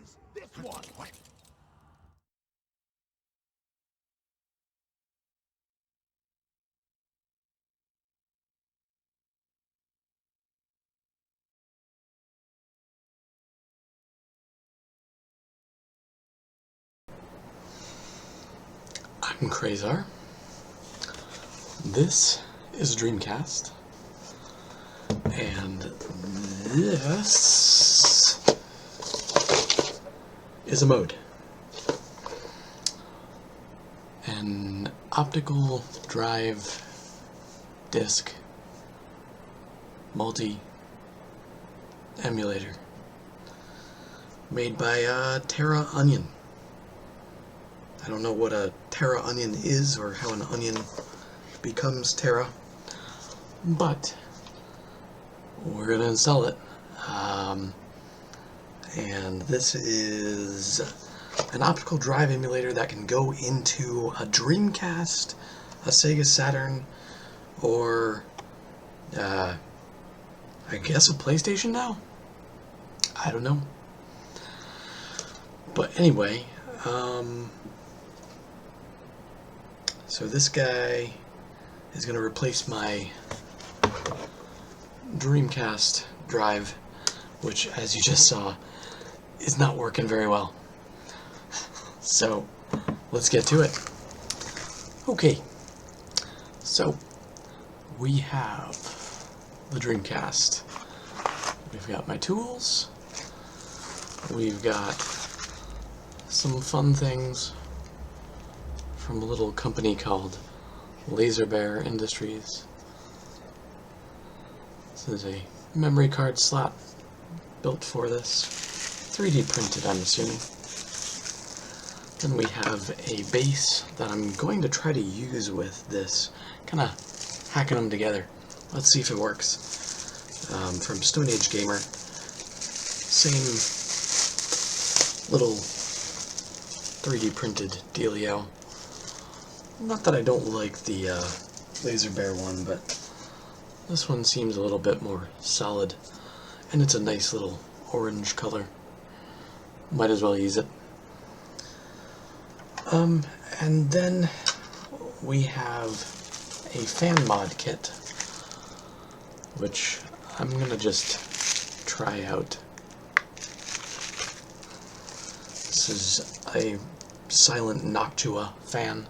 is this one. I'm Krayzar. This is Dreamcast, and this is a mode. An optical drive disc multi emulator made by Terraonion. I don't know what a Terraonion is or how an onion becomes Terra, but we're going to install it. And this is an optical drive emulator that can go into a Dreamcast, a Sega Saturn, or I guess a PlayStation now? I don't know. But anyway, so this guy is going to replace my Dreamcast drive, which, as you just saw, is not working very well. So, let's get to it. Okay, so we have the Dreamcast. We've got my tools. We've got some fun things from a little company called Bear Industries. This is a memory card slot built for this. 3D printed, I'm assuming. Then we have a base that I'm going to try to use with this, kind of hacking them together. Let's see if it works. From Stoneage Gamer. Same little 3D printed dealio. Not that I don't like the Bear one, but this one seems a little bit more solid, and it's a nice little orange color. Might as well use it. And then we have a fan mod kit, which I'm gonna just try out. This is a silent Noctua fan.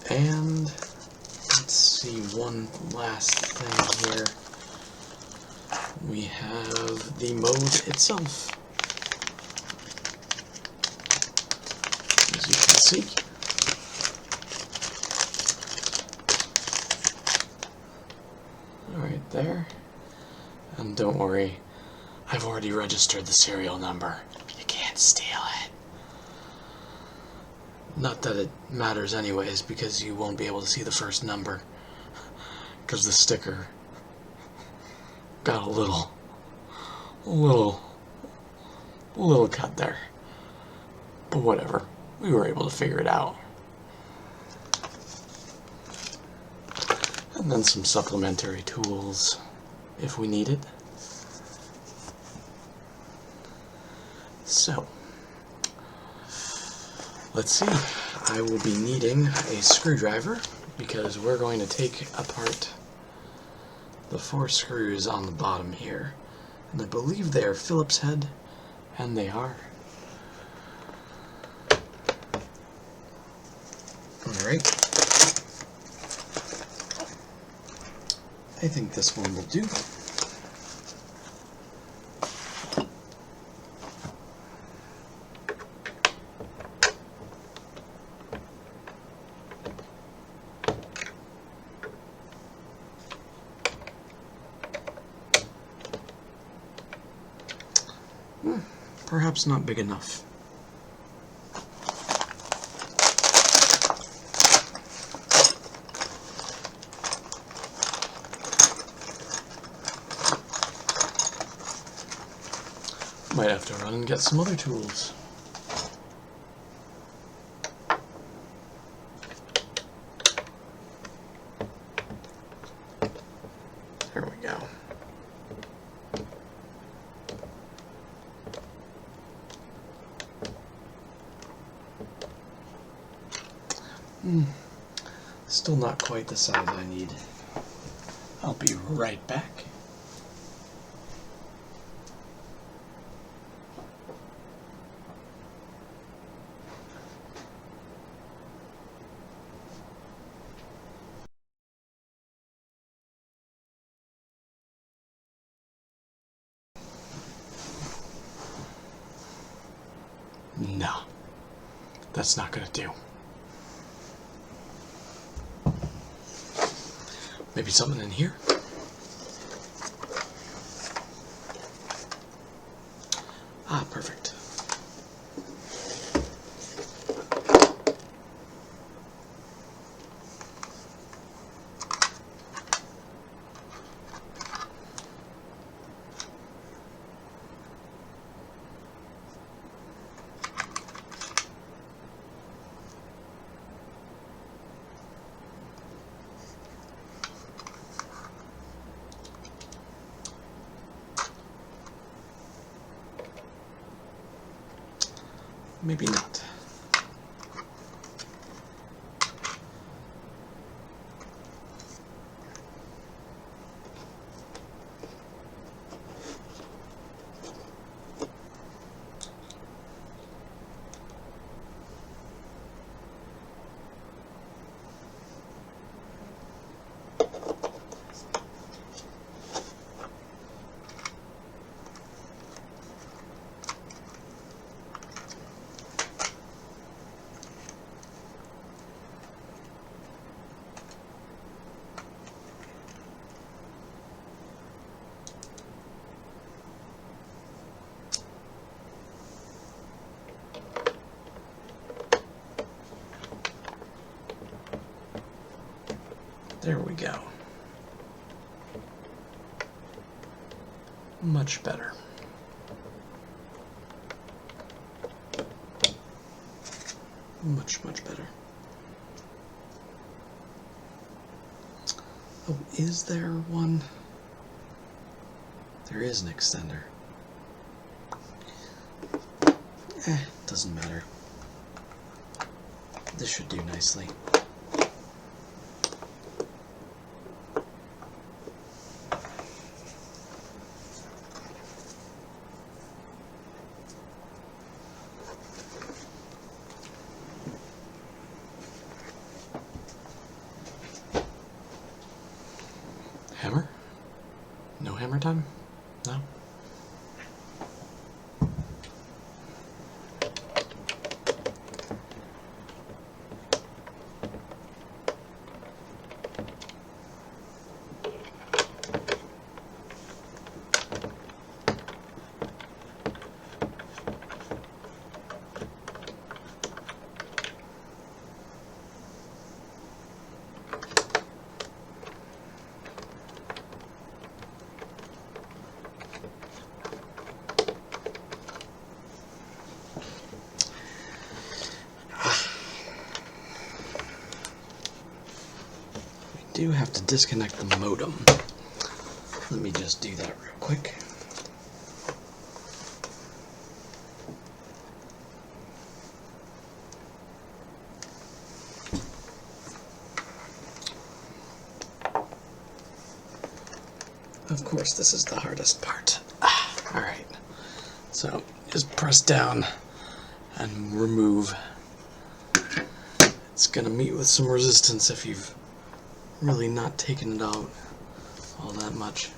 And let's see, one last thing here. We have the mode itself. As you can see. Right there. And don't worry, I've already registered the serial number. You can't steal it. Not that it matters anyways, because you won't be able to see the first number, because the sticker got a little cut there. But whatever, we were able to figure it out. And then some supplementary tools if we need it. So, let's see. I will be needing a screwdriver because we're going to take apart the 4 screws on the bottom here. And I believe they are Phillips head, and they are. Alright. I think this one will do. Perhaps not big enough. Might have to run and get some other tools. There we go. Still not quite the size I need. I'll be right back. No, that's not gonna do. Maybe something in here? Ah, perfect. Maybe not. There we go. Much better. Much better. Oh, is there one? There is an extender. Doesn't matter. This should do nicely. Hammer? No hammer time? No? Do have to disconnect the modem. Let me just do that real quick. Of course, this is the hardest part. Alright, so just press down and remove. It's gonna meet with some resistance if you've really not taken it out all that much.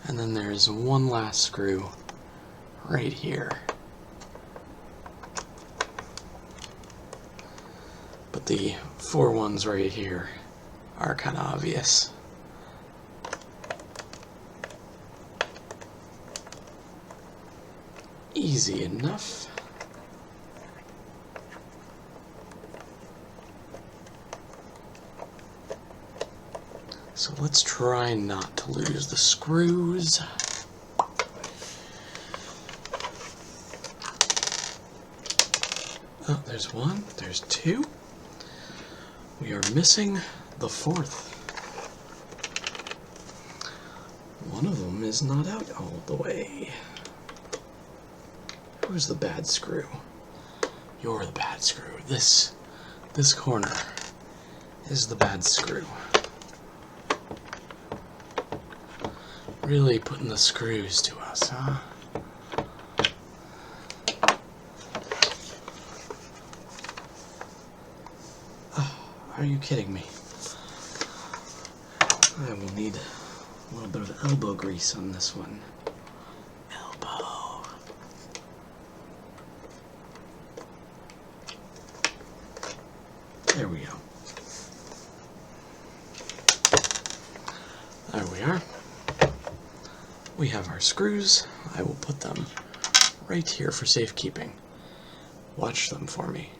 And then there's one last screw right here. But the 4 ones right here are kind of obvious. Easy enough. So let's try not to lose the screws. Oh, there's one, there's 2. We are missing the 4th. One of them is not out all the way. Who's the bad screw? You're the bad screw. This corner is the bad screw. Really putting the screws to us, huh? Oh, are you kidding me? I will need a little bit of elbow grease on this one. Elbow. There we go. There we are. We have our screws. I will put them right here for safekeeping. Watch them for me.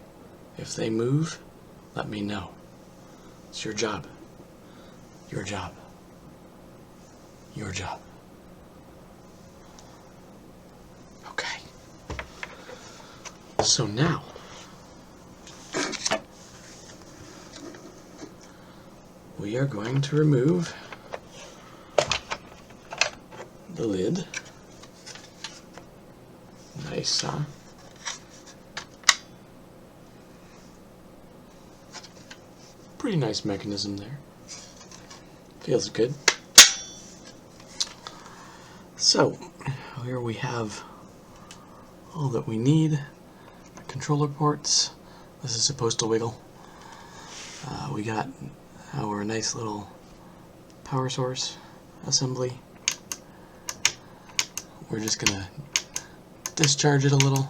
If they move, let me know. It's your job. Your job. Your job. Okay. So now, we are going to remove the lid. Nice, huh? Pretty nice mechanism there. Feels good. So, here we have all that we need. Controller ports. This is supposed to wiggle. We got our nice little power source assembly. We're just gonna discharge it a little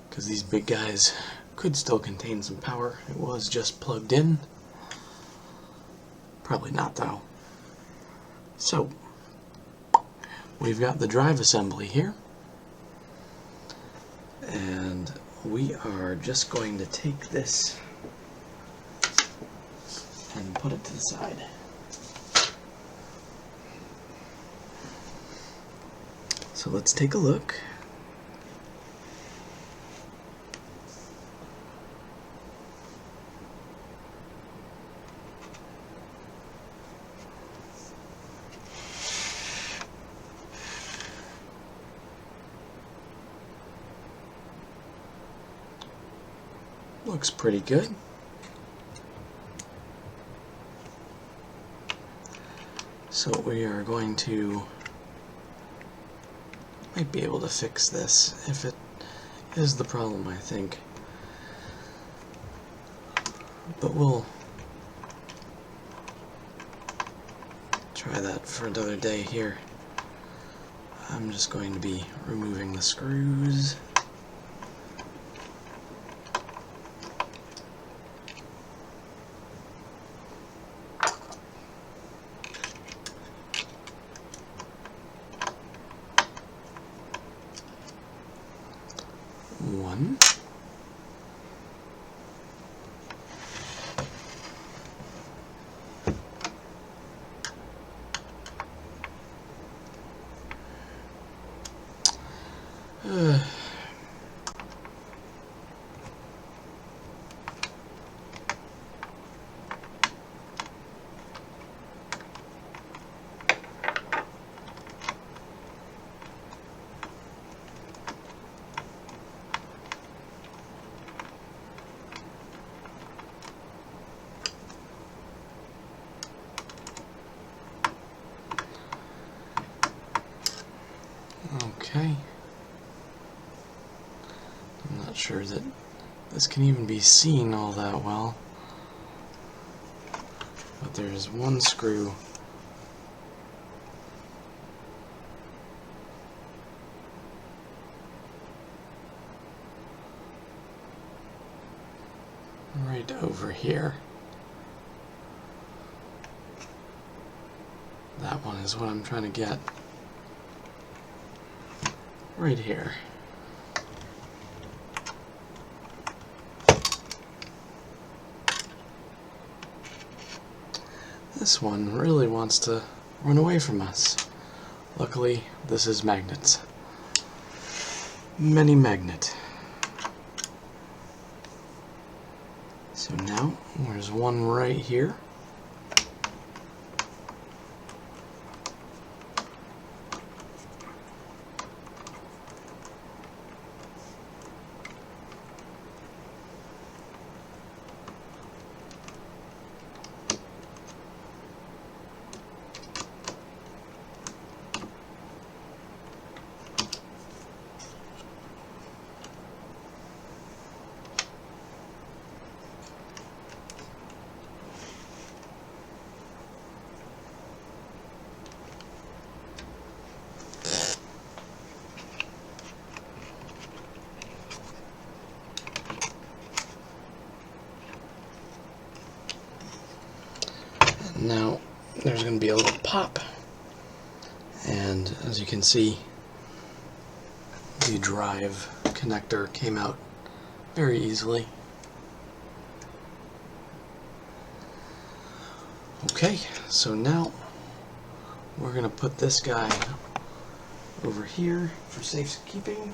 because these big guys could still contain some power. It was just plugged in. Probably not though. So we've got the drive assembly here, and we are just going to take this and put it to the side. So let's take a look. Looks pretty good. So we are going to, might be able to fix this if it is the problem, I think. But we'll try that for another day here. I'm just going to be removing the screws. One. Okay. I'm not sure that this can even be seen all that well, but there's one screw right over here. That one is what I'm trying to get. Right here. This one really wants to run away from us. Luckily, this is magnets. Many magnet. So now, there's one right here. Now there's going to be a little pop, and as you can see, the drive connector came out very easily. Okay, so now we're going to put this guy over here for safekeeping.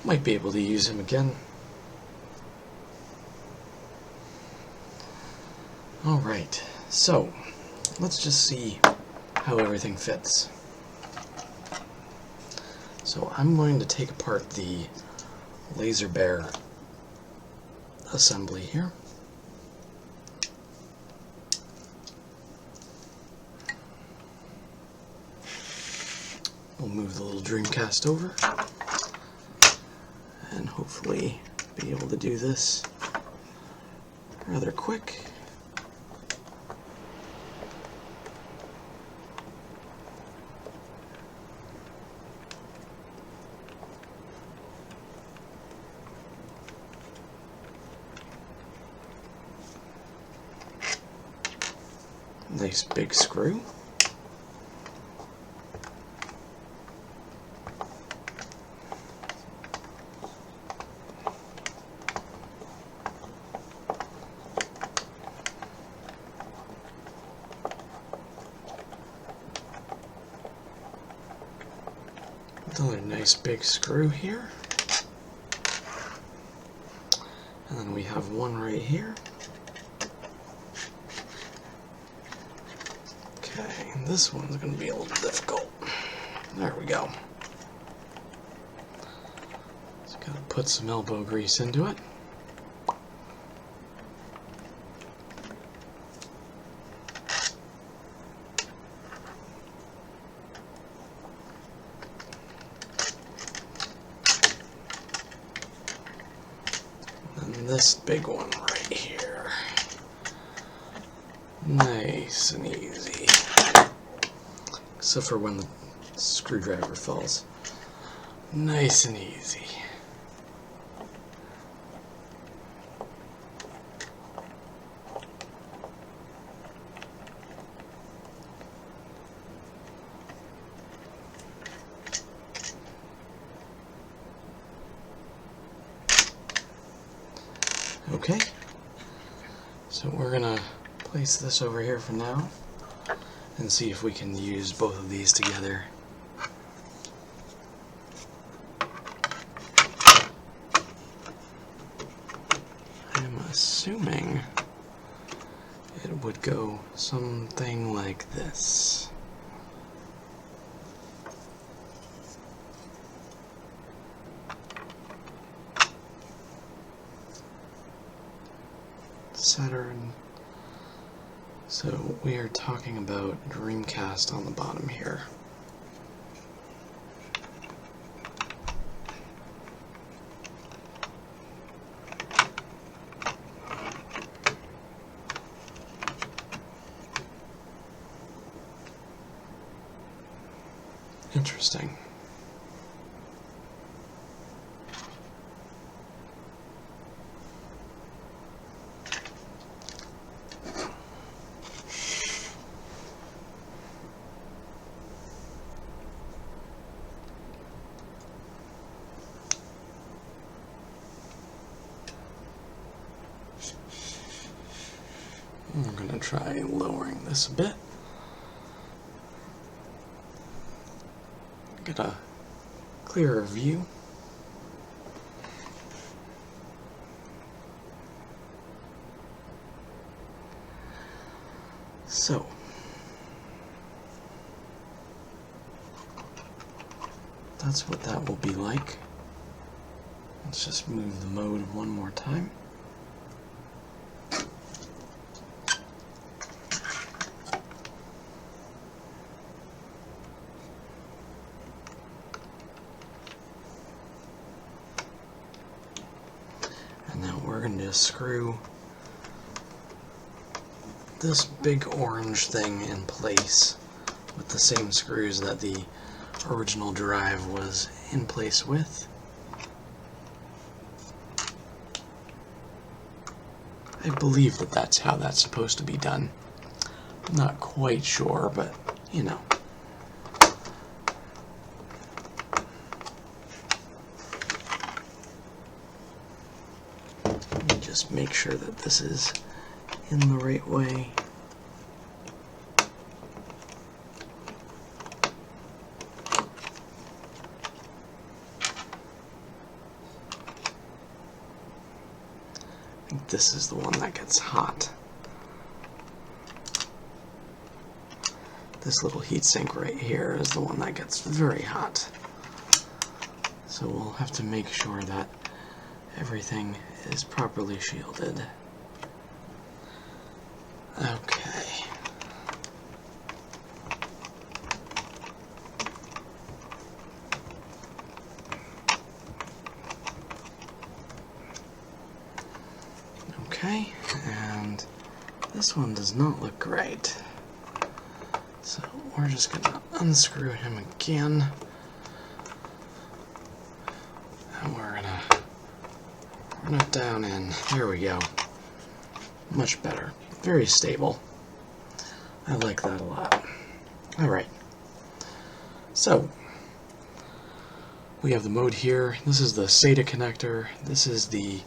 Might be able to use him again. Alright, so let's just see how everything fits. So I'm going to take apart the laser bear assembly here. We'll move the little Dreamcast over and hopefully be able to do this rather quick. Nice big screw. Another nice big screw here. And then we have one right here. Okay, this one's going to be a little difficult. There we go. Just got to put some elbow grease into it. And this big one right here. Nice and easy. Except for when the screwdriver falls. Nice and easy. Okay, so we're gonna place this over here for now and see if we can use both of these together. I'm assuming it would go something like this. Saturn. So we are talking about Dreamcast on the bottom here. Interesting. We're going to try lowering this a bit. Get a clearer view. So, that's what that will be like. Let's just move the mode one more time. And now we're going to screw this big orange thing in place with the same screws that the original drive was in place with. I believe that that's how that's supposed to be done. I'm not quite sure, but, you know. Let me just make sure that this is in the right way. I think this is the one that gets hot. This little heatsink right here is the one that gets very hot. So we'll have to make sure that everything is properly shielded. Okay. Okay, and this one does not look great. So we're just going to unscrew him again. And we're going to run it down in. There we go. Much better. Very stable. I like that a lot. Alright. So, we have the mode here. This is the SATA connector. This is the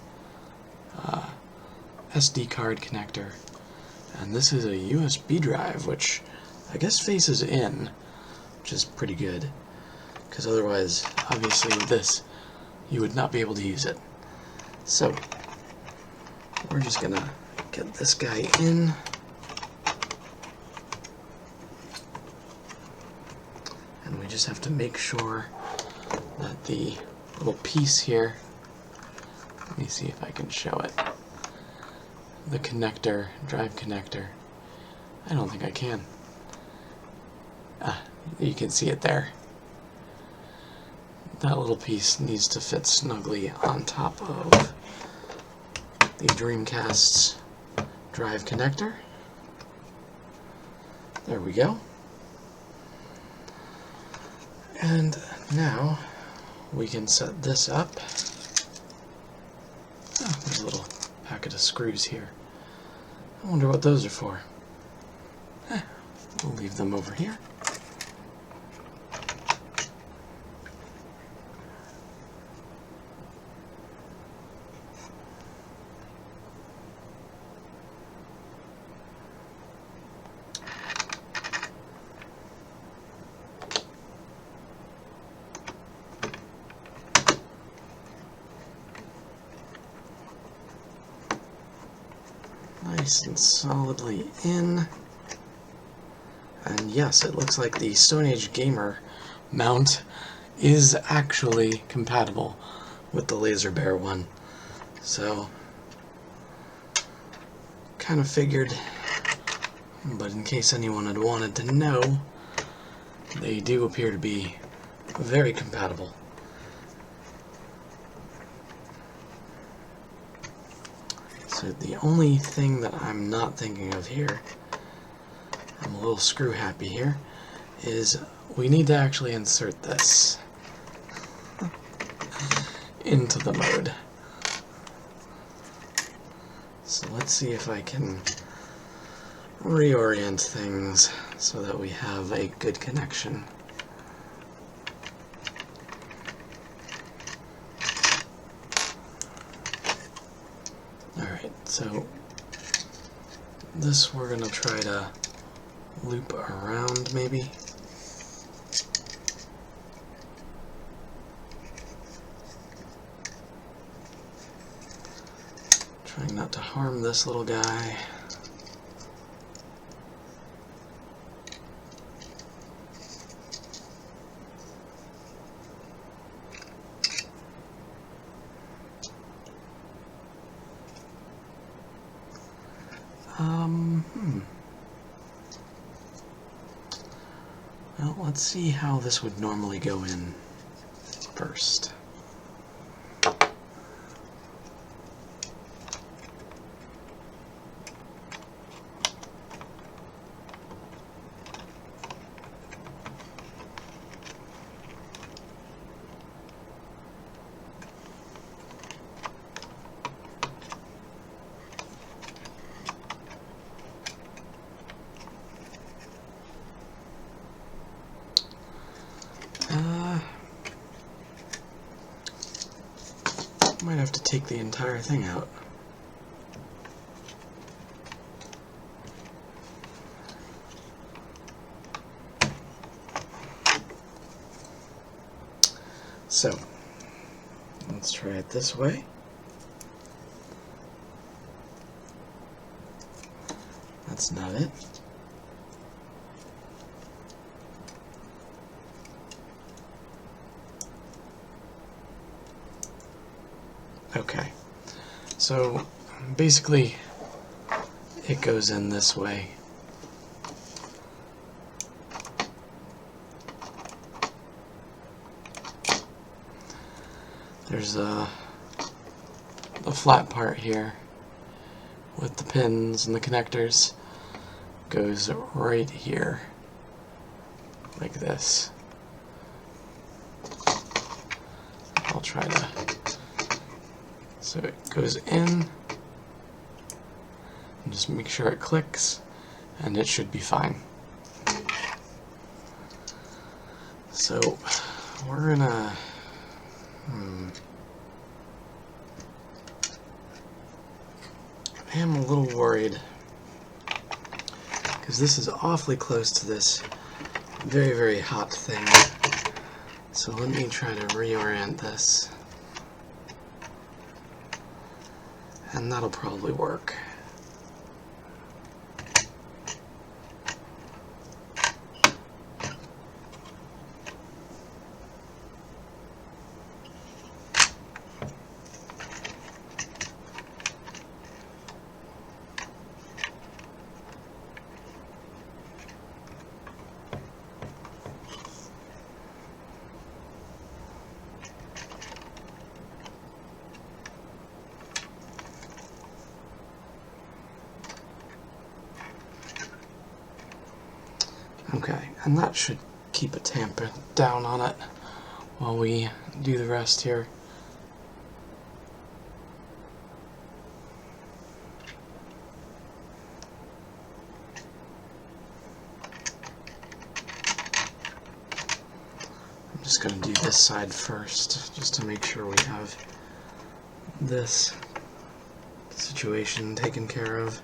SD card connector. And this is a USB drive, which I guess faces in, which is pretty good. Because otherwise, obviously with this, you would not be able to use it. So, we're just going to get this guy in. And we just have to make sure that the little piece here, let me see if I can show it. The connector, drive connector, I don't think I can. You can see it there. That little piece needs to fit snugly on top of the Dreamcast's drive connector. There we go. And now we can set this up. Oh, there's a little packet of screws here. I wonder what those are for. We'll leave them over here. Nice and solidly in. And yes, it looks like the Stoneage Gamer mount is actually compatible with the Laser Bear one. So, kind of figured, but in case anyone had wanted to know, they do appear to be very compatible. So the only thing that I'm not thinking of here, I'm a little screw happy here, is we need to actually insert this into the mode. So let's see if I can reorient things so that we have a good connection. Alright, so this we're going to try to loop around maybe. Trying not to harm this little guy. Well, let's see how this would normally go in first. Might have to take the entire thing out. So, let's try it this way. That's not it. Okay, so basically it goes in this way. There's the flat part here with the pins and the connectors goes right here, like this. I'll try to... So it goes in, and just make sure it clicks, and it should be fine. So we're gonna... I am a little worried, because this is awfully close to this very, very hot thing. So let me try to reorient this. And that'll probably work. Okay, and that should keep a tamper down on it while we do the rest here. I'm just going to do this side first, just to make sure we have this situation taken care of.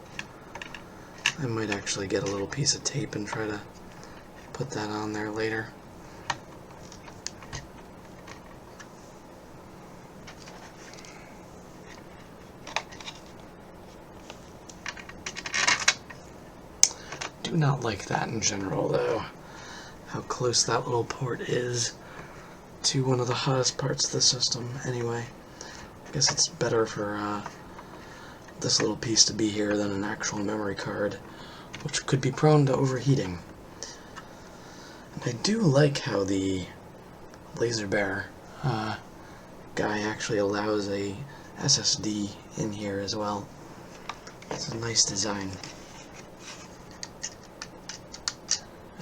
I might actually get a little piece of tape and try to put that on there later. Do not like that in general, though. How close that little port is to one of the hottest parts of the system. Anyway, I guess it's better for this little piece to be here than an actual memory card, which could be prone to overheating. And I do like how the Laser Bear guy actually allows a SSD in here as well. It's a nice design.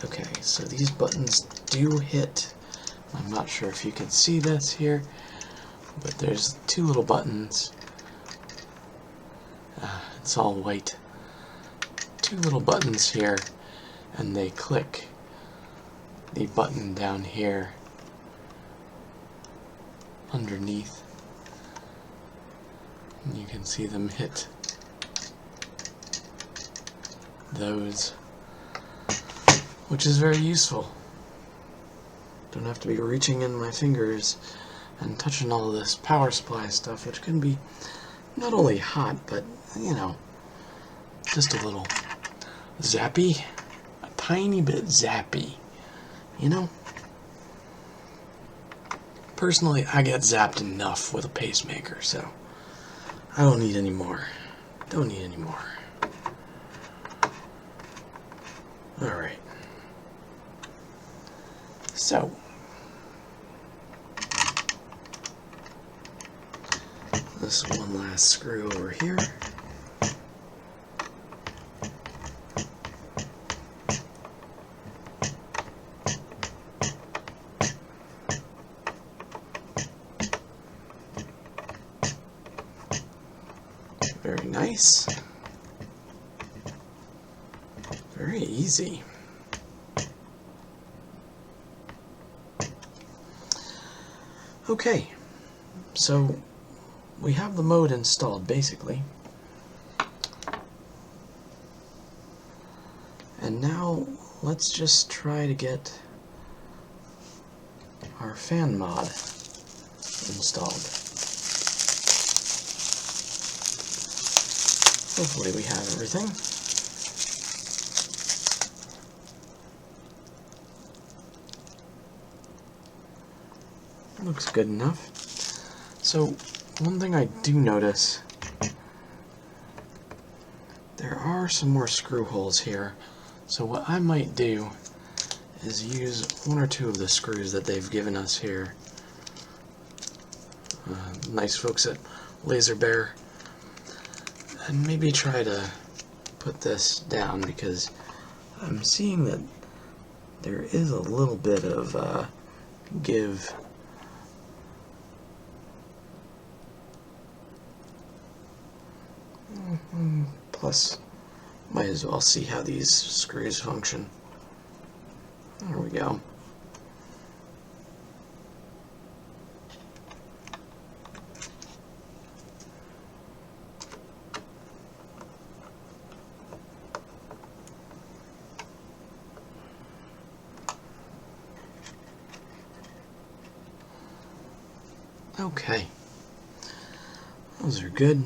Okay, so these buttons do hit. I'm not sure if you can see this here, but there's two little buttons. It's all white. Two little buttons here, and they click the button down here underneath. And you can see them hit those, which is very useful. Don't have to be reaching in my fingers and touching all of this power supply stuff, which can be not only hot, but, you know, just a little zappy, a tiny bit zappy, you know? Personally, I get zapped enough with a pacemaker, so I don't need any more. Don't need any more. Alright. So, this one last screw over here. Very nice. Very easy. Okay, so we have the mode installed basically. And now let's just try to get our fan mod installed. Hopefully we have everything. Looks good enough. So, one thing I do notice, there are some more screw holes here. So what I might do is use one or two of the screws that they've given us here. Nice folks at Laser Bear. And maybe try to put this down, because I'm seeing that there is a little bit of give. Plus, might as well see how these screws function. There we go. Okay. Those are good.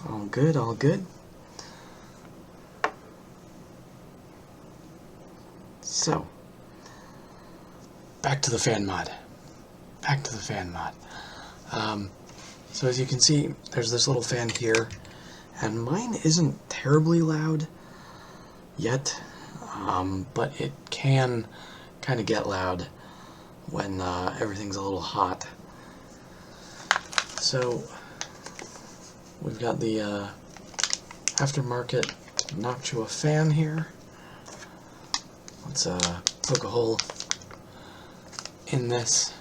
All good, all good. So, back to the fan mod. Back to the fan mod. So as you can see, there's this little fan here, and mine isn't terribly loud yet, but it can kind of get loud when everything's a little hot. So we've got the aftermarket Noctua fan here. Let's poke a hole in this.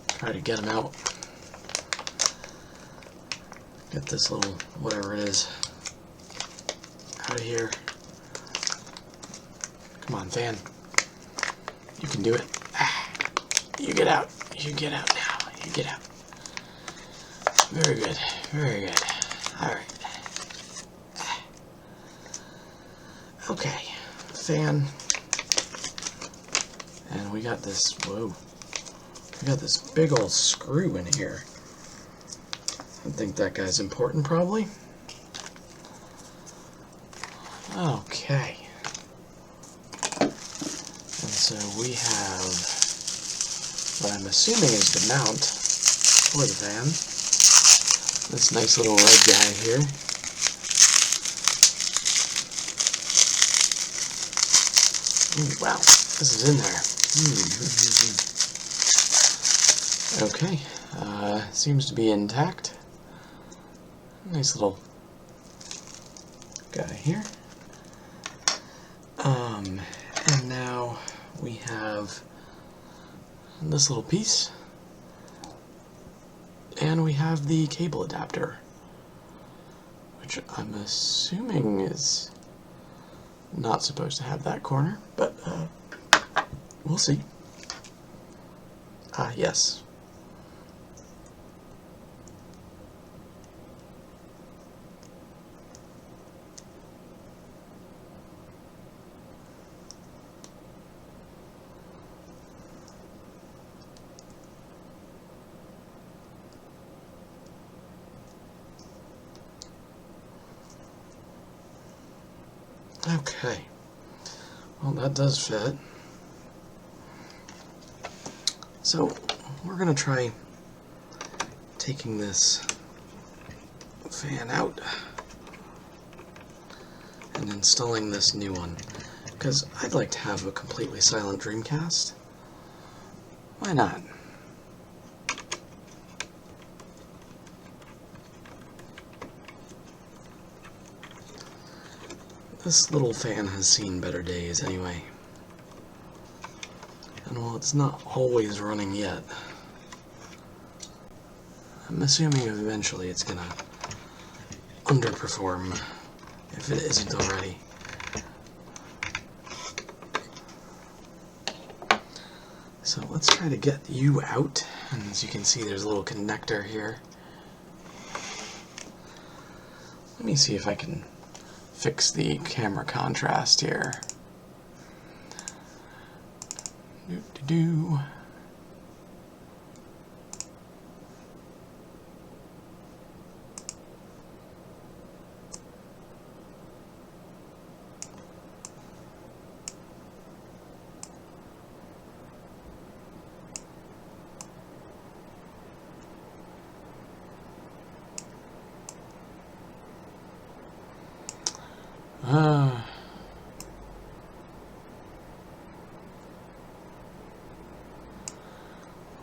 Try to get them out. Get this little whatever it is out of here. Come on, fan. You can do it. You get out. You get out now. You get out. Very good. Very good. Alright. Okay. Fan. And we got this. Whoa. We got this big old screw in here. I think that guy's important, probably. Okay. And so we have what I'm assuming is the mount for the fan. This nice little red guy here. Ooh, wow, this is in there. Okay, seems to be intact. Nice little guy here. And now we have this little piece. And we have the cable adapter, which I'm assuming is not supposed to have that corner, but we'll see. Ah, yes. Okay, well that does fit. So we're going to try taking this fan out and installing this new one, because I'd like to have a completely silent Dreamcast. Why not? This little fan has seen better days anyway. And while it's not always running yet, I'm assuming eventually it's gonna underperform if it isn't already. So let's try to get you out, and as you can see there's a little connector here. Let me see if I can fix the camera contrast here. Do-do-do.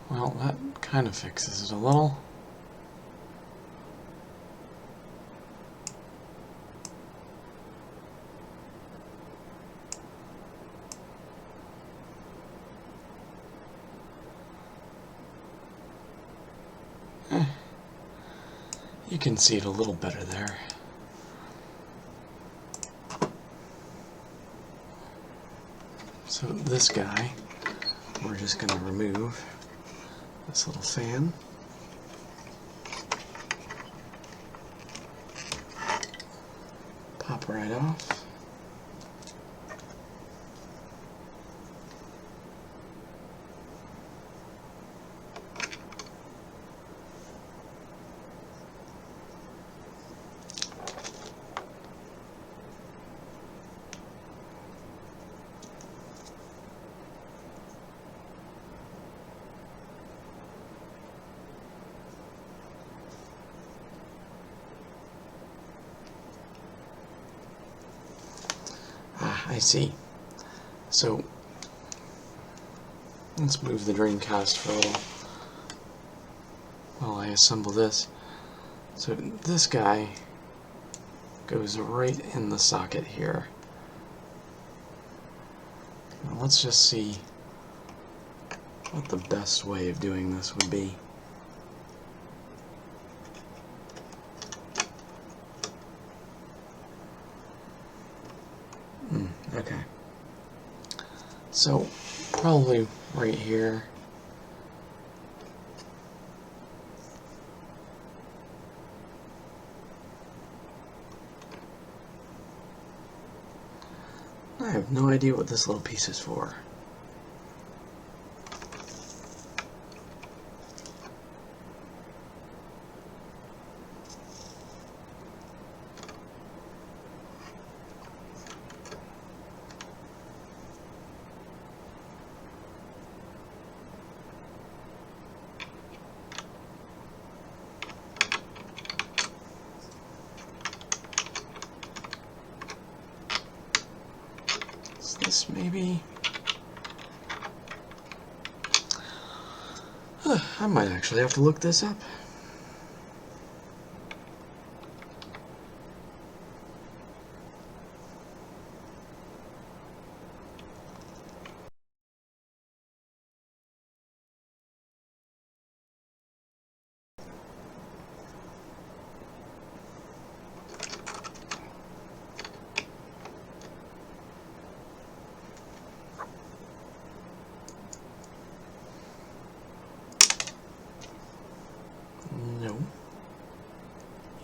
Well, that kind of fixes it a little. You can see it a little better there. So this guy, we're just going to remove this little fan. Pop right off. I see. So let's move the Dreamcast for a little while I assemble this. So this guy goes right in the socket here. Now let's just see what the best way of doing this would be. Okay. So, probably right here. I have no idea what this little piece is for. This maybe. I might actually have to look this up.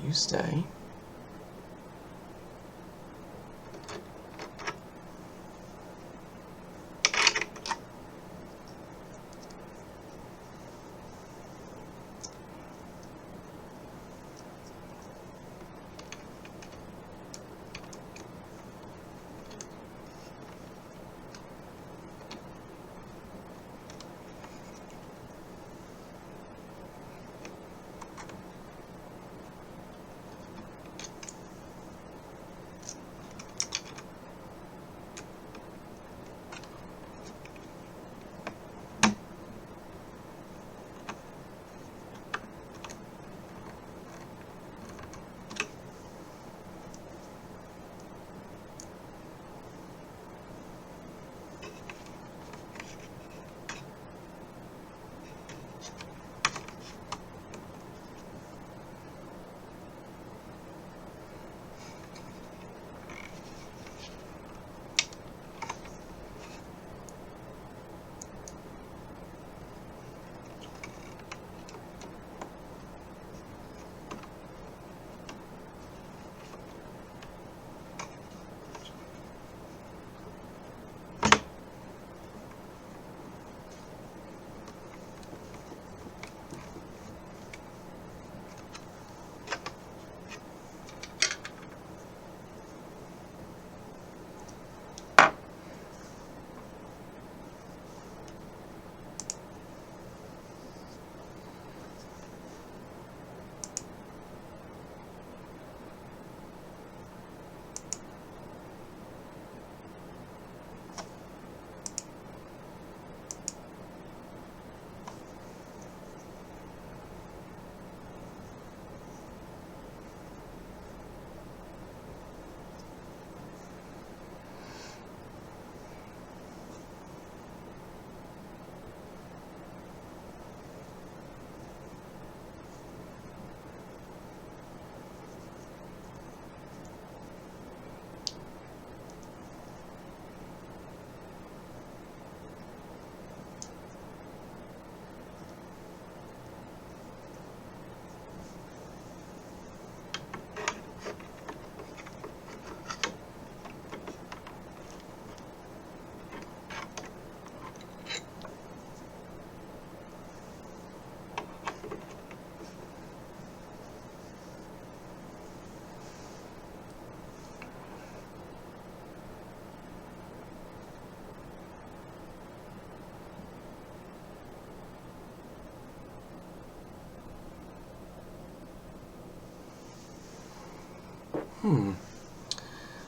You stay.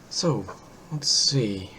So, let's see.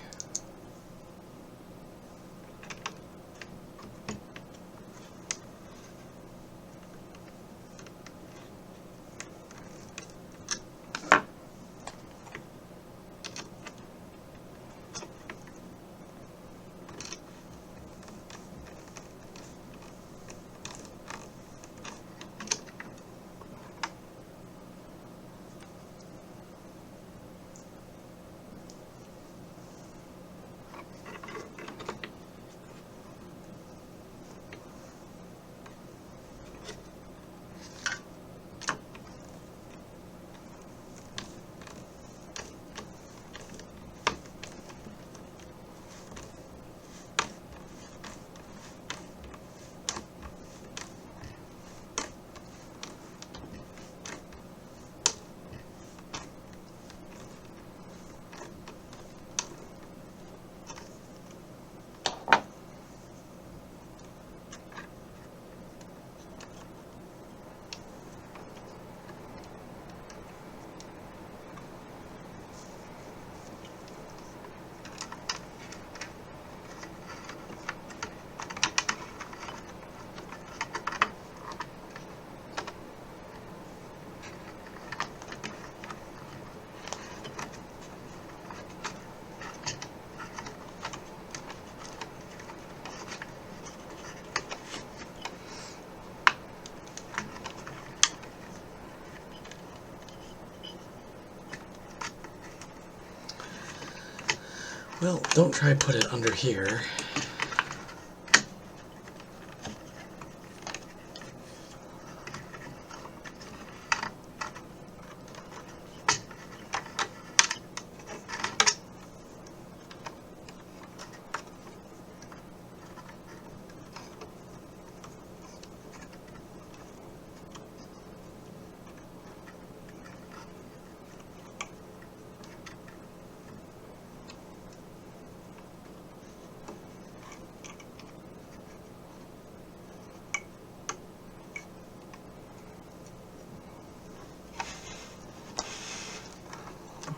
Well, don't try to put it under here.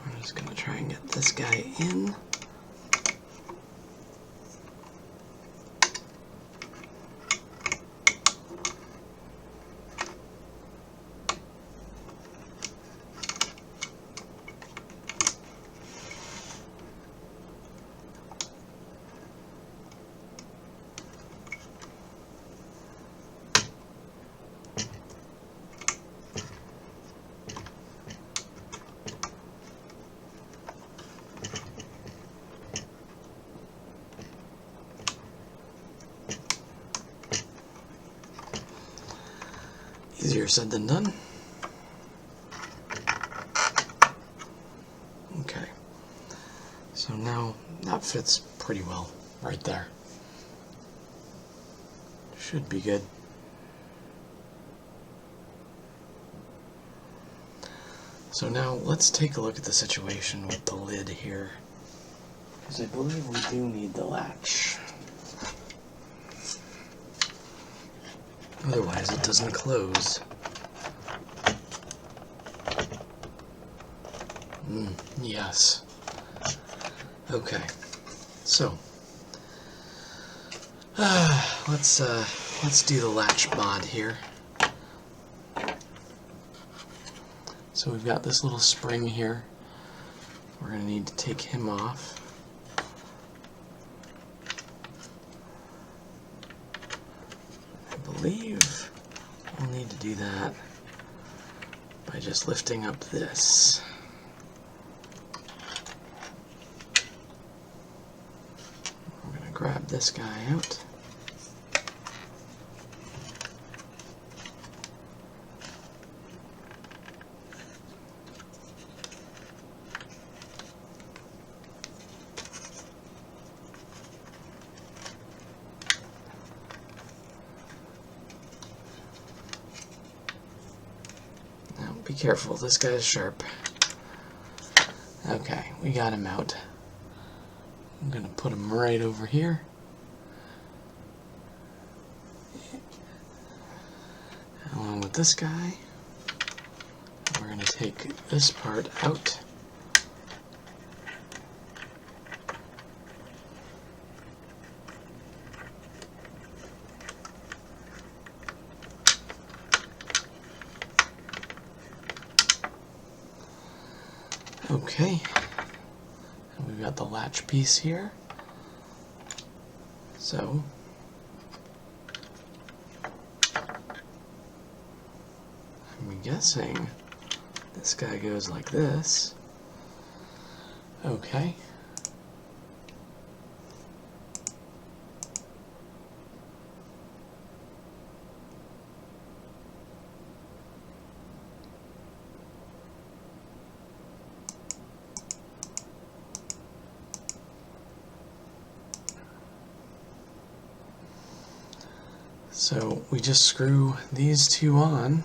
I'm just going to try and get this guy in. Easier said than done. Okay, so now that fits pretty well right there. Should be good. So now let's take a look at the situation with the lid here, because I believe we do need the latch. Otherwise it doesn't close. Yes. Okay. So let's do the latch mod here. So we've got this little spring here. We're going to need to take him off. I believe we'll need to do that by just lifting up this. We're going to grab this guy out. Be careful, this guy's sharp. Okay, we got him out. I'm gonna put him right over here. Along with this guy. We're going to take this part out. Okay, and we've got the latch piece here. So I'm guessing this guy goes like this. Okay. So we just screw these two on,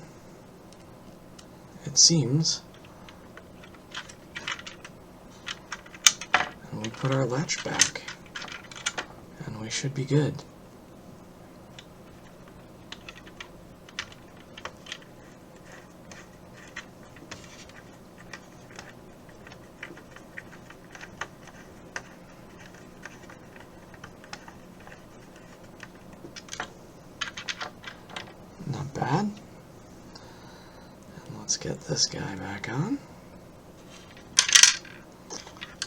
it seems, and we put our latch back, and we should be good. Not bad. And let's get this guy back on.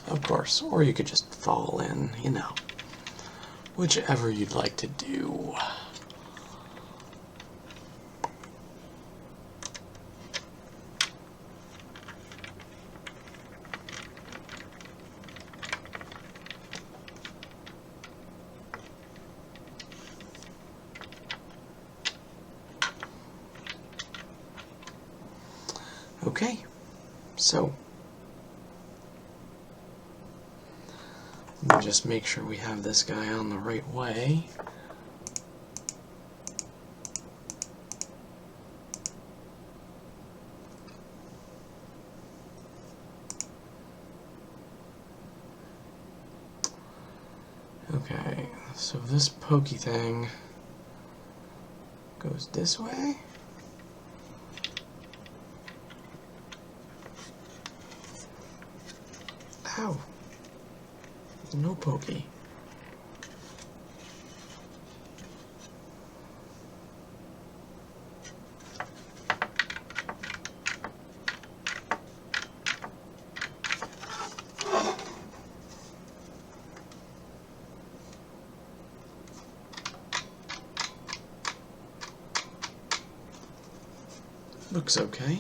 Of course, or you could just fall in, you know, whichever you'd like to do. Okay, so let me just make sure we have this guy on the right way. Okay, so this pokey thing goes this way. Ow. No pokey. Looks okay.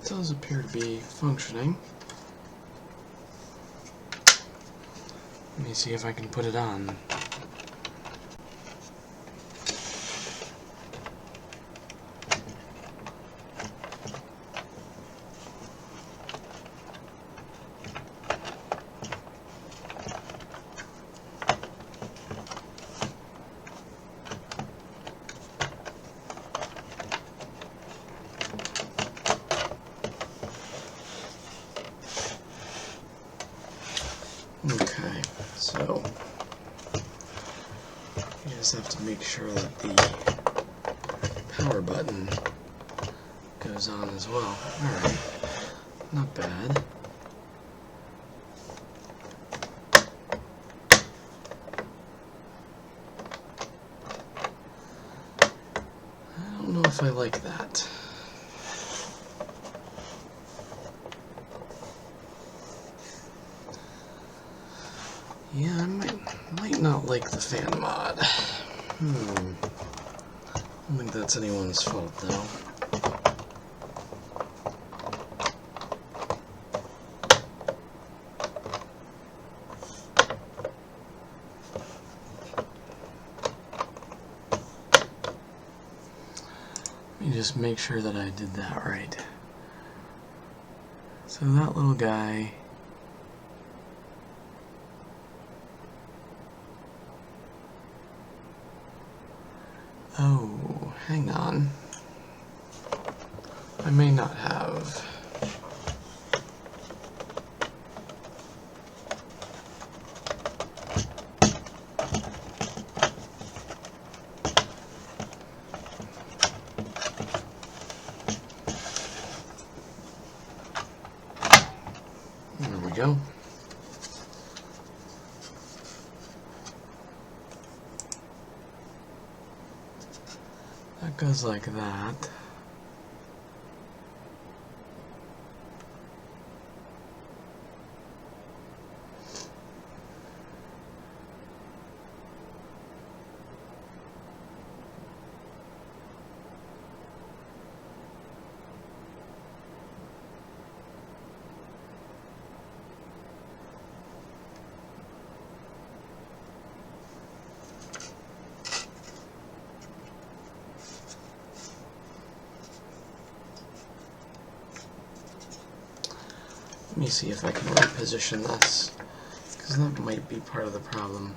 It does appear to be functioning. Let me see if I can put it on. Okay, so you just have to make sure that the power button goes on as well. Alright, not bad. I don't know if I like that. Yeah, I might not like the fan mod. I don't think that's anyone's fault, though. Let me just make sure that I did that right. So that little guy... Oh, hang on. I may not have... There we go. That goes like that. Let me see if I can reposition this, because that might be part of the problem.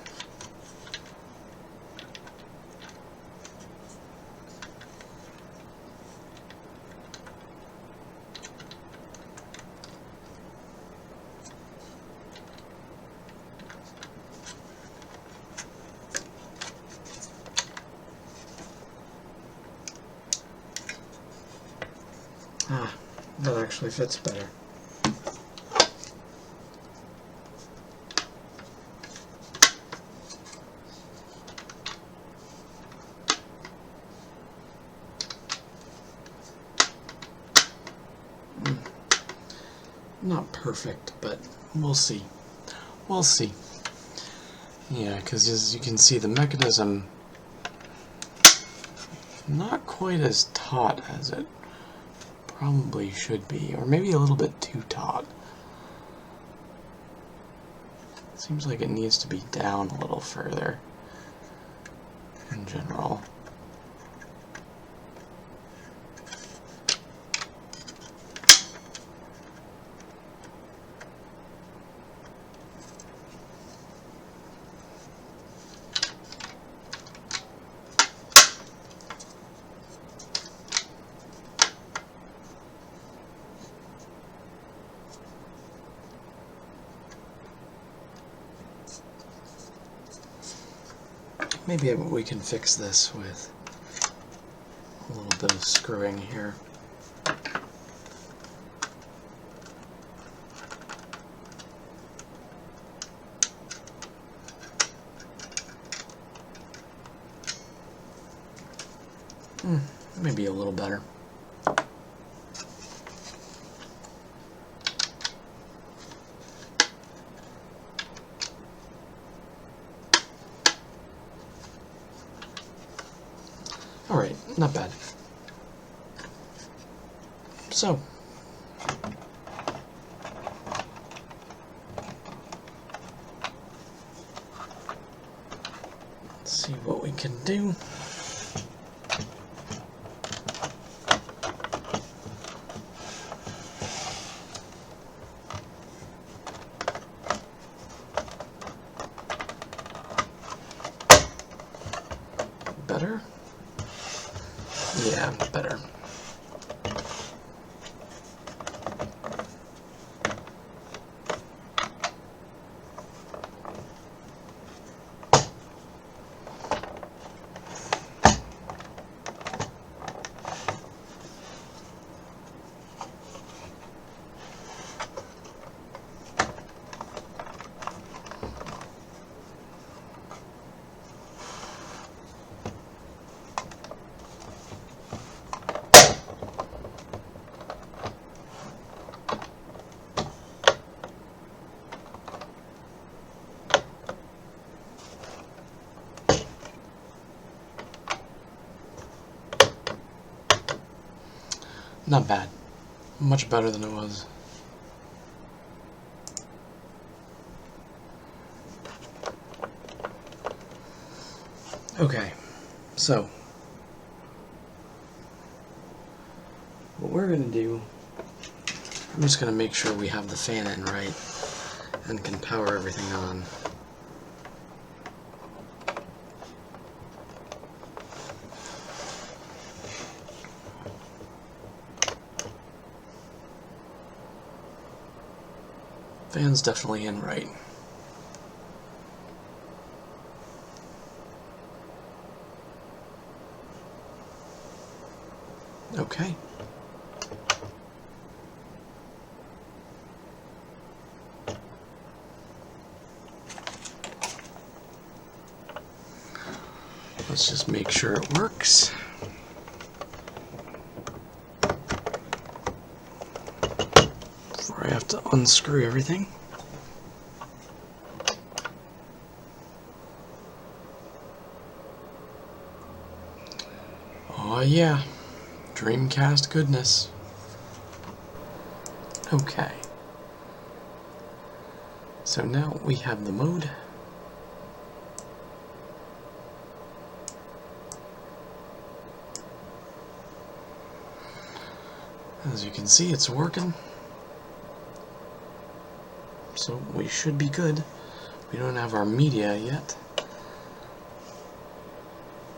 Ah, that actually fits better. Not perfect, but we'll see. We'll see. Yeah, because as you can see, the mechanism not quite as taut as it probably should be, or maybe a little bit too taut. Seems like it needs to be down a little further in general. Maybe we can fix this with a little bit of screwing here. Maybe a little better. Alright, not bad. So, let's see what we can do. Better? Yeah, better. Not bad. Much better than it was. Okay, so what we're going to do, I'm just going to make sure we have the fan in right and can power everything on. Fan's definitely in right. Okay. Let's just make sure it works. Before I have to unscrew everything. Oh yeah, Dreamcast goodness. Okay. So now we have the mode. As you can see, it's working. So we should be good. We don't have our media yet,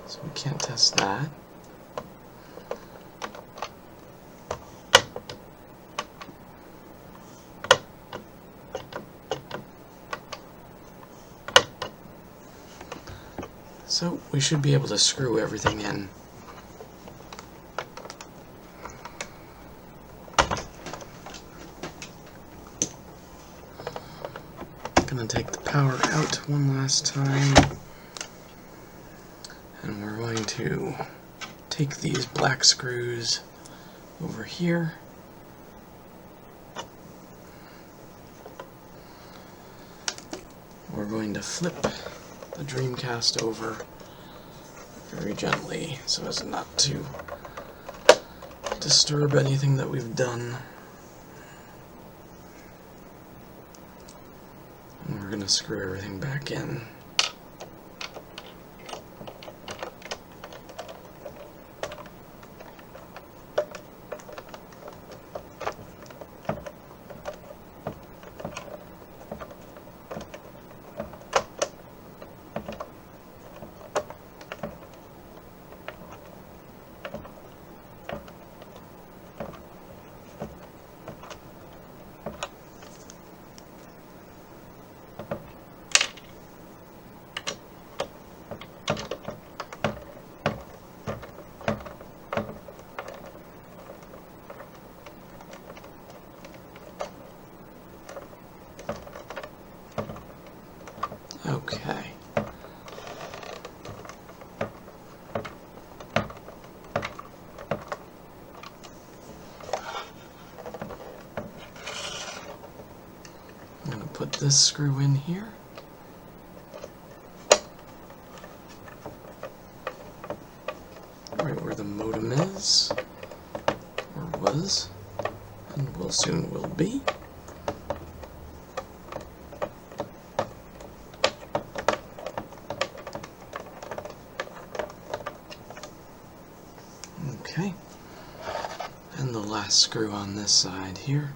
so we can't test that. So we should be able to screw everything in. Gonna take the power out one last time, and we're going to take these black screws over here. We're going to flip the Dreamcast over very gently so as not to disturb anything that we've done. And we're going to screw everything back in. Okay. I'm going to put this screw in here. Right where the modem is, or was, and will soon will be. Okay, and the last screw on this side here.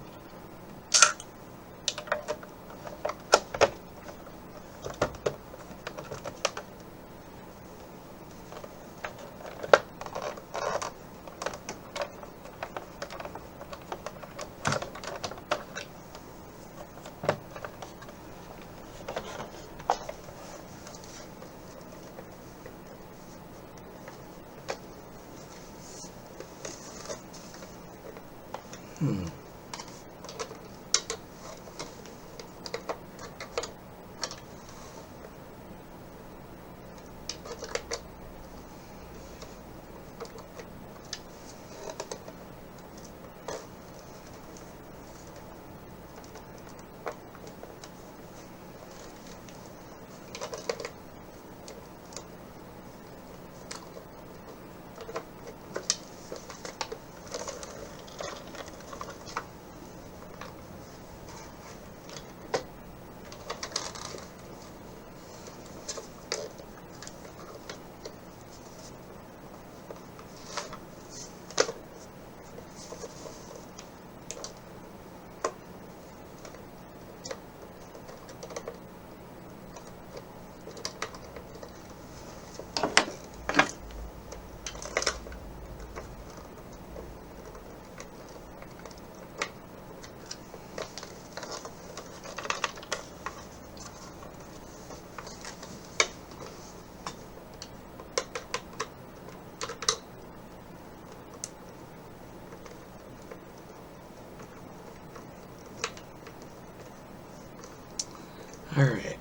Alright.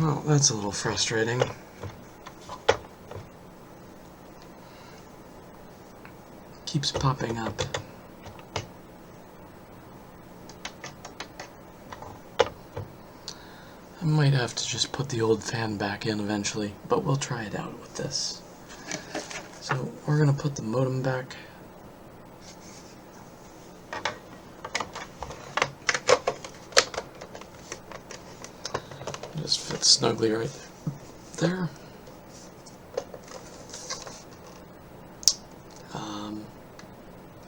Well, that's a little frustrating. Keeps popping up. I might have to just put the old fan back in eventually, but we'll try it out with this. So we're going to put the modem back. Just fits snugly right there.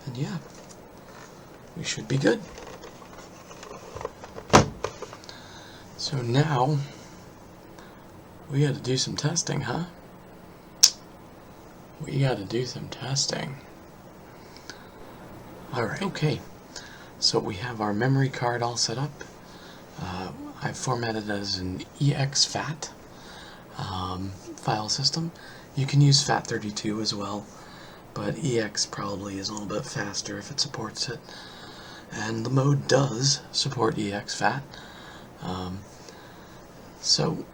And yeah, we should be good. So now, we gotta do some testing, huh? We gotta do some testing. Alright, okay. So we have our memory card all set up. I've formatted it as an exFAT file system. You can use FAT32 as well, but EX probably is a little bit faster if it supports it. And the mode does support exFAT. So,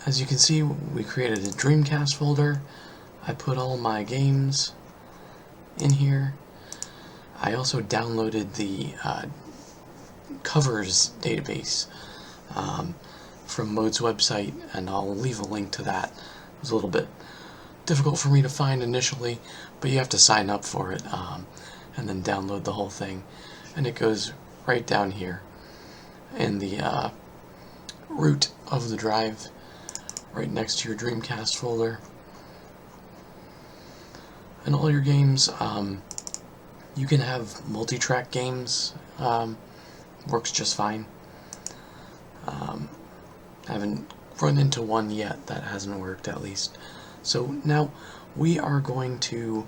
as you can see, we created a Dreamcast folder. I put all my games in here. I also downloaded the covers database from Mode's website, and I'll leave a link to that. It was a little bit difficult for me to find initially, but you have to sign up for it and then download the whole thing. And it goes right down here in the root of the drive, right next to your Dreamcast folder. And all your games, you can have multi-track games, works just fine. I haven't run into one yet that hasn't worked, at least. So now we are going to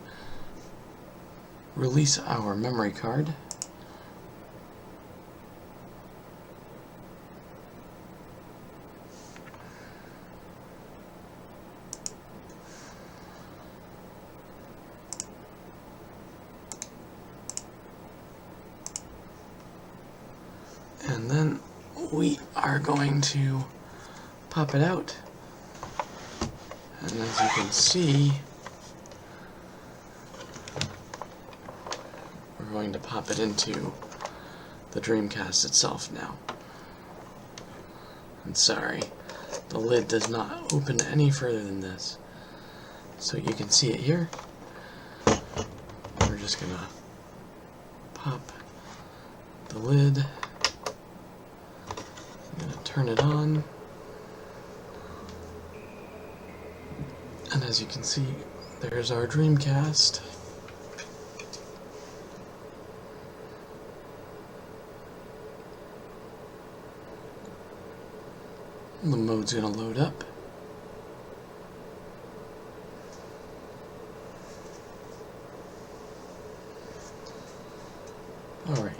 release our memory card. And then we are going to pop it out. And as you can see, we're going to pop it into the Dreamcast itself now. And sorry, the lid does not open any further than this. So you can see it here. We're just gonna pop the lid. I'm gonna turn it on. And as you can see, there's our Dreamcast. The mode's gonna load up. Alright.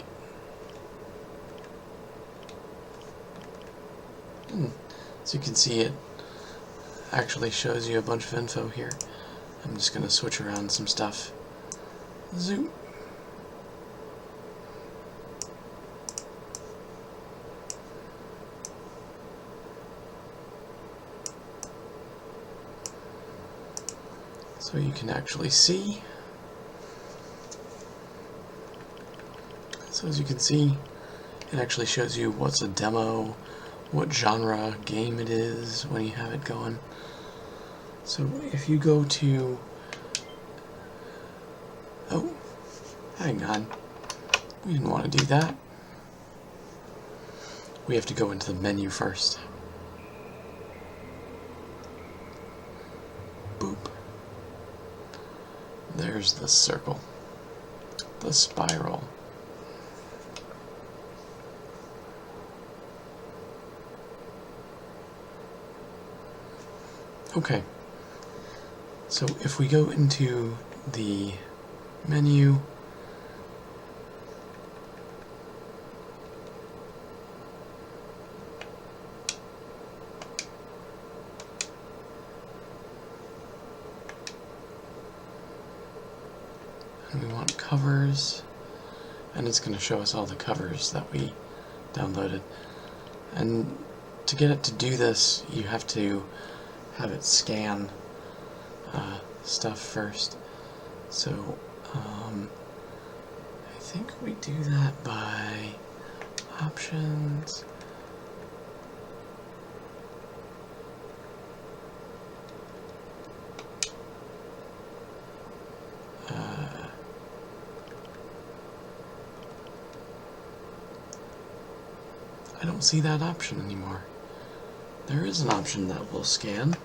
As you can see, it actually shows you a bunch of info here. I'm just going to switch around some stuff. Zoom. So you can actually see. So as you can see, it actually shows you what's a demo, what genre game it is when you have it going. So if you go to, oh, hang on, we didn't want to do that. We have to go into the menu first. Boop. There's the circle, the spiral. Okay, so if we go into the menu, and we want covers, and it's going to show us all the covers that we downloaded. And to get it to do this, you have to have it scan stuff first. So I think we do that by options. I don't see that option anymore. There is an option that will scan.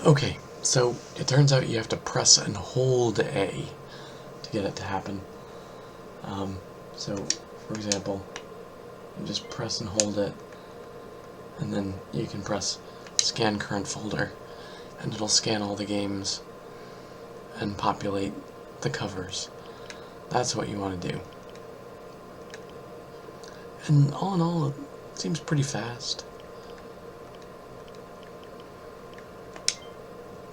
Okay, so it turns out you have to press and hold A to get it to happen. So, for example, you just press and hold it, and then you can press Scan Current Folder, and it'll scan all the games and populate the covers. That's what you want to do. And all in all, it seems pretty fast.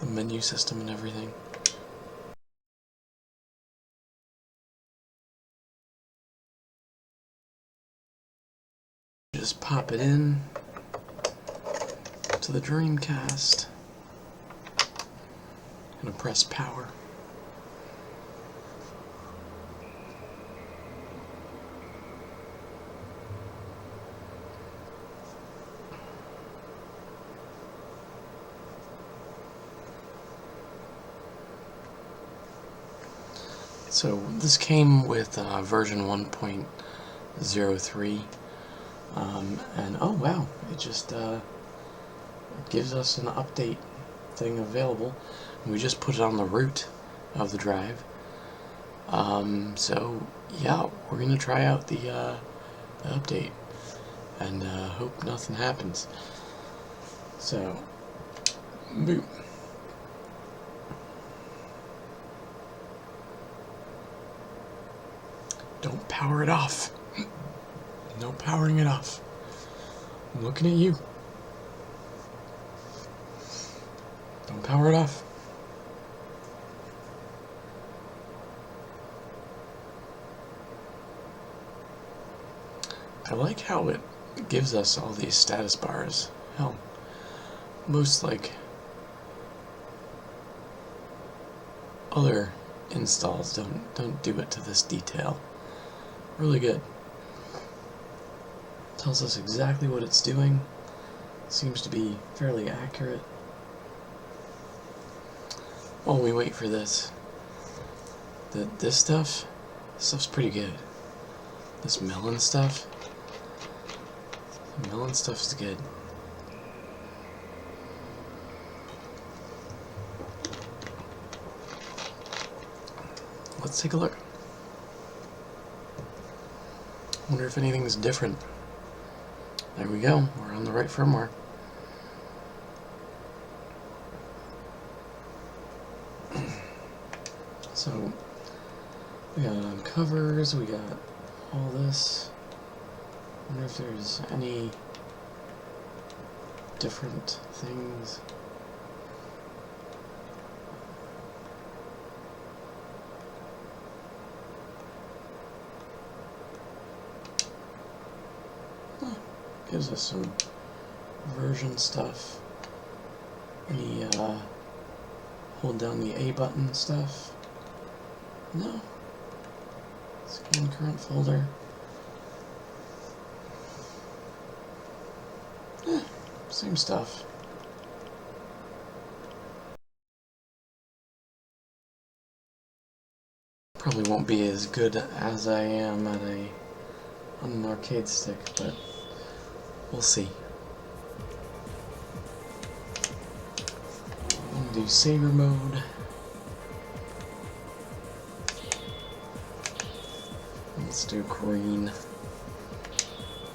The menu system and everything. Just pop it in to the Dreamcast. I'm gonna press power. So this came with version 1.03, and oh wow, it just it gives us an update thing available, and we just put it on the root of the drive. So yeah, we're gonna try out the update, and hope nothing happens. So, boom. Don't power it off. No powering it off. I'm looking at you. Don't power it off. I like how it gives us all these status bars. Hell, most like other installs don't do it to this detail. Really good. Tells us exactly what it's doing. Seems to be fairly accurate. While we wait for this, this stuff's pretty good. This melon stuff is good. Let's take a look. Wonder if anything's different. There we go. We're on the right firmware. So we got covers. We got all this. Wonder if there's any different things. Gives us some version stuff. Any hold down the A button stuff? No. Scan current folder. Same stuff. Probably won't be as good as I am on an arcade stick, but we'll see. We'll do saver mode. Let's do green.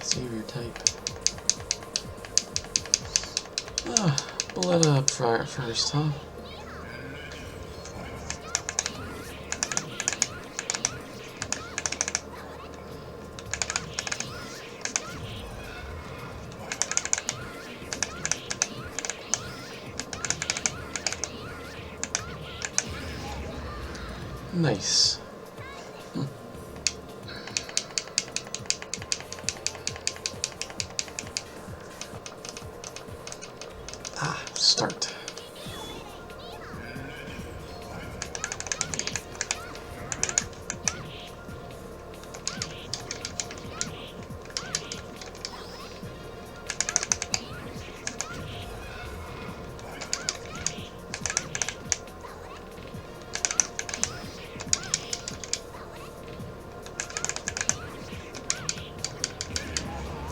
Save your type. Pull it up first, huh? Nice. Start.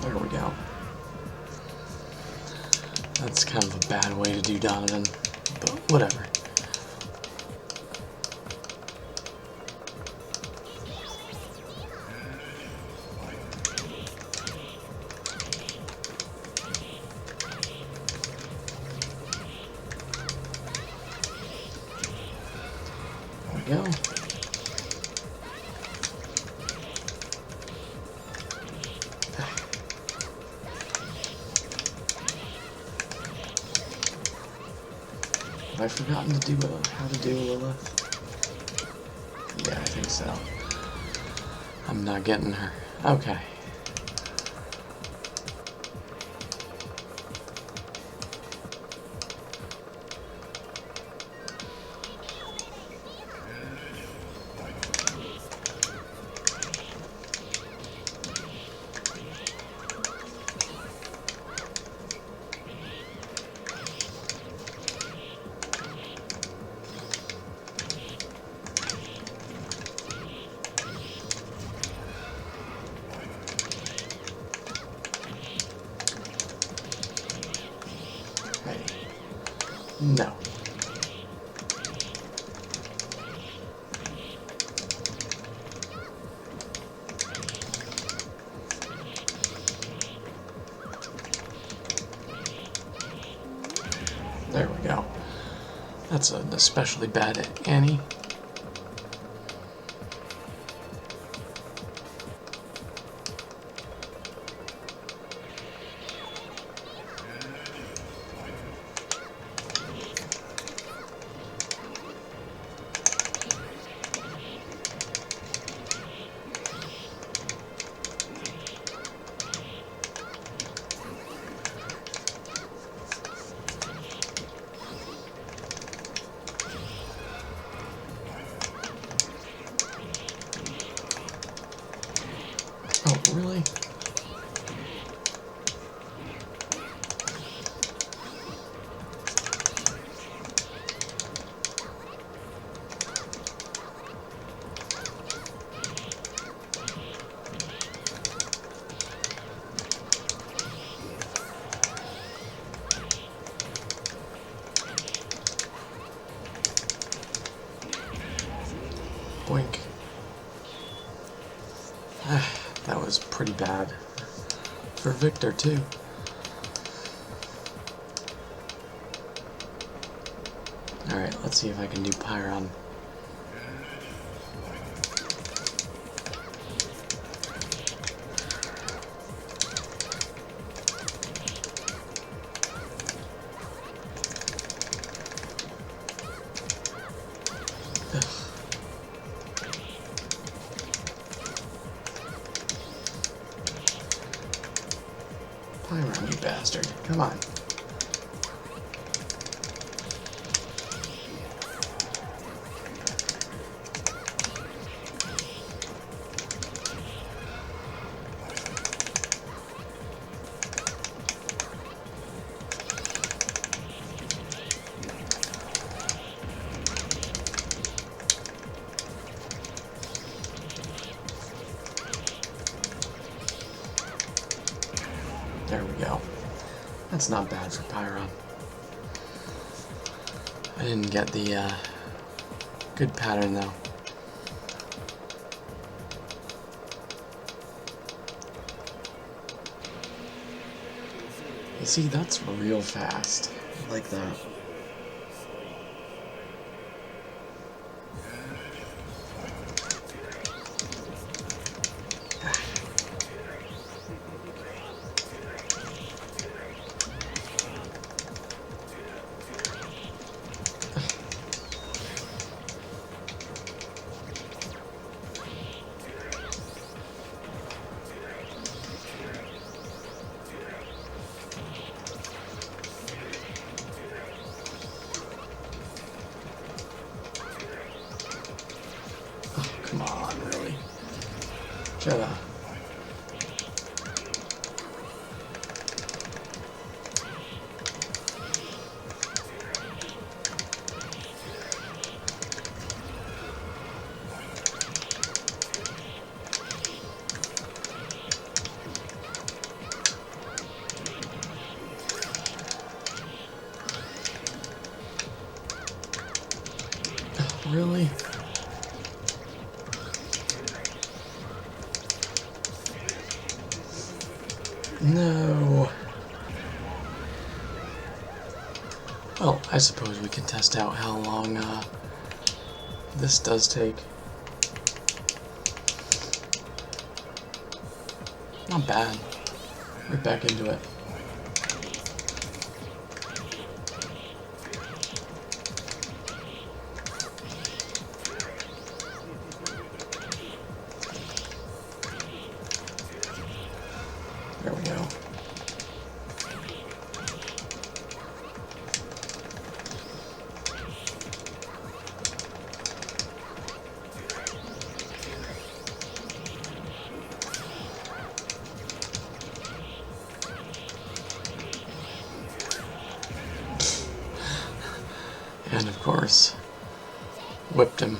There we go. That's kind of a bad way to do Donovan, but whatever. There we go. Have I forgotten to do how to do Lilith? Yeah, I think so. I'm not getting her. Okay. No. There we go. That's an especially bad Annie. Oh, really? Boink. That was pretty bad. For Victor, too. Alright, let's see if I can do Pyron. Pyron, you bastard. Come on. There we go. That's not bad for Pyron. I didn't get the good pattern though. You see, that's real fast. I like that. Come on, really? Shut up. Really? No. Well, I suppose we can test out how long this does take. Not bad. Right back into it. There we go. And of course, whipped him.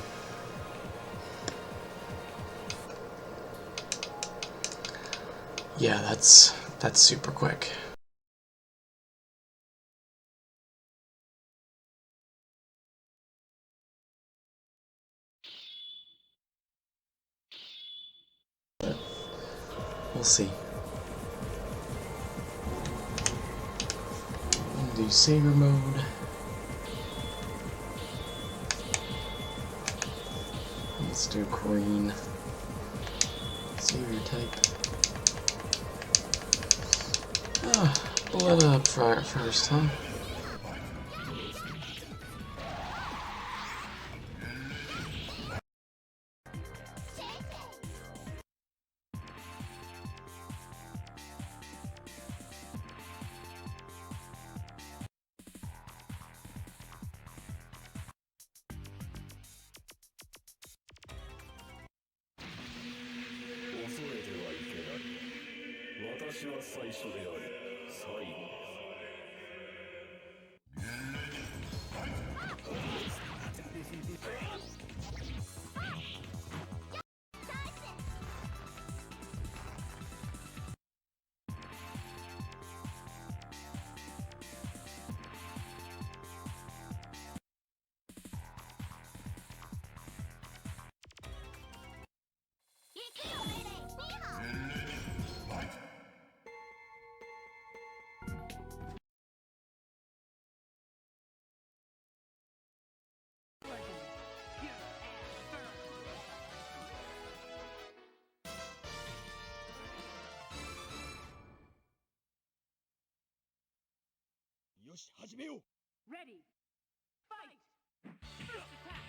Yeah, that's super quick. But we'll see. We'll do saber mode. Let's do green. Saber type. Blood up first, huh? Ready. Fight. First attack.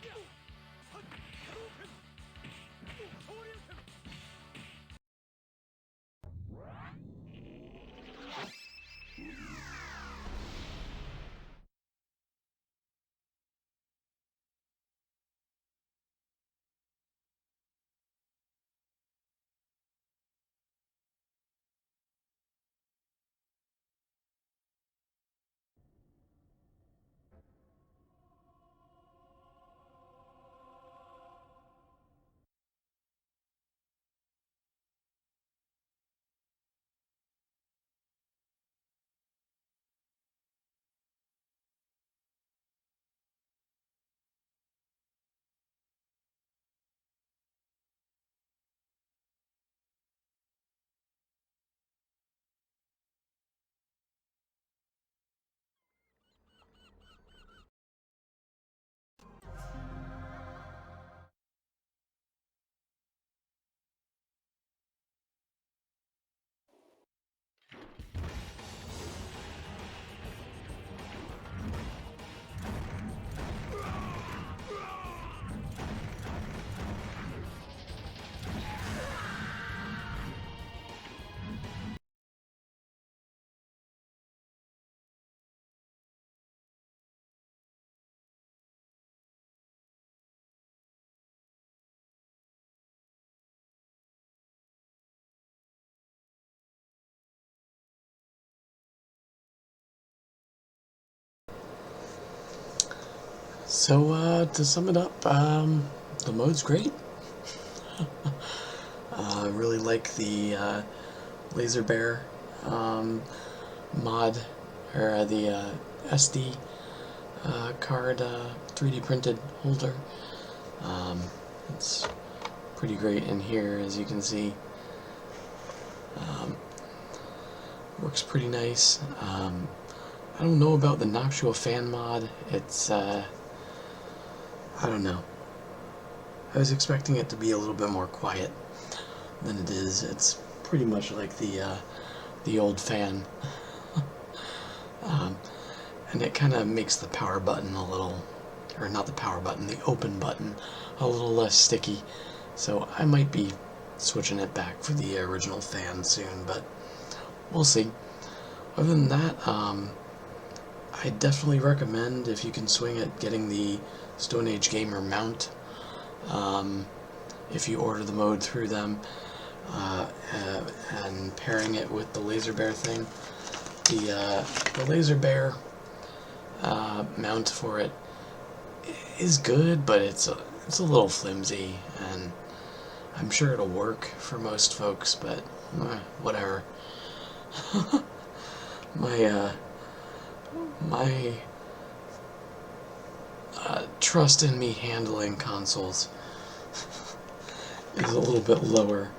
So to sum it up, the mode's great. I really like the Laser Bear mod, or the SD card 3D printed holder. It's pretty great in here, as you can see. Works pretty nice. I don't know about the Noctua fan mod. It's I don't know. I was expecting it to be a little bit more quiet than it is. It's pretty much like the old fan. And it kind of makes the power button a little, or not the power button, the open button, a little less sticky. So I might be switching it back for the original fan soon, but we'll see. Other than that, I definitely recommend, if you can swing it, getting the Stoneage Gamer mount. If you order the mode through them, and pairing it with the Laser Bear thing. The Laser Bear mount for it is good, but it's a little flimsy, and I'm sure it'll work for most folks, but whatever. My trust in me handling consoles is a little bit lower.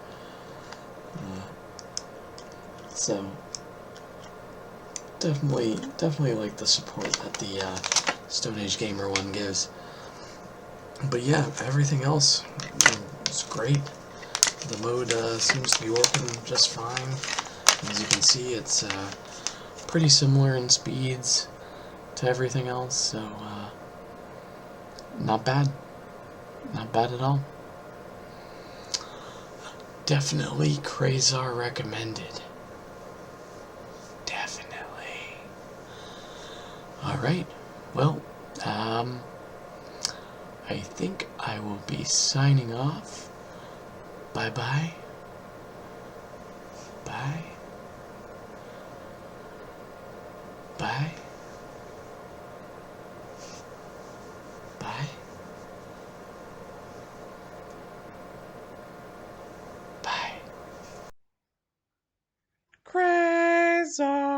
So definitely like the support that the Stoneage Gamer one gives. But yeah, everything else is great. The mode seems to be working just fine. As you can see, it's pretty similar in speeds to everything else, so not bad. Not bad at all. Definitely Krayzar recommended. Definitely. Alright, well, I think I will be signing off. Bye-bye. Bye. Bye. Bye. Bye. Krayzar.